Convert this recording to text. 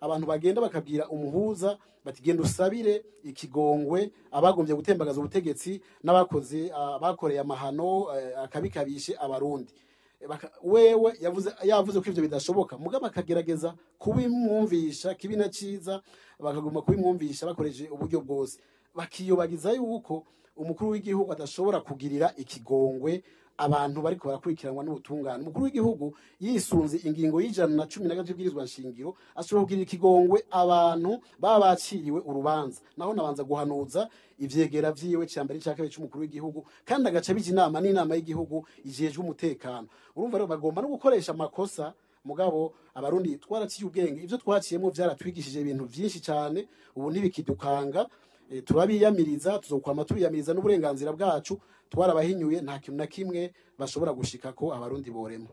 abantu bagenda bakabwira umuhuza bati genda usabire ikigongwe abagombye gutembagaza ubutegetsi n'abakoze bakoreye amahano akabikabishe abarundi. Wewe yavuze ko ivyo bidashoboka mugabo akagerageza kubimwumvisha kibi na ciza bakaguma kubimwumvisha bakoresheje uburyo bwose bakiyobagiza yuko umukuru w'igihugu adashobora kugirira ikigongwe abantu bariko barakurikiranwa n'ubutungane. Umukuru w'igihugu yisunze ingingo y'113 y'ibwirizwa nshingiro ashobora kugirira ikigongwe abantu baba baciriwe urubanza, naho nabanza guhanuza ivyegera vyiwe cyambere cyakabiri cy'umukuru w'igihugu kandi agaca bije n'inama y'igihugu ijejwe umutekano. Urumva rero bagomba no gukoresha amakosa mugabo abarundi twaraciye ubwenge ivyo twaciyemo vyaratwigishije ibintu vyinshi cyane ubu ntibikidukanga. Turabiyamiriza tuzokwama tubiyamiriza n'uburenganzira bwacu twarabahinyuye nta kintu na kimwe bashobora gushika ko abarundi borema.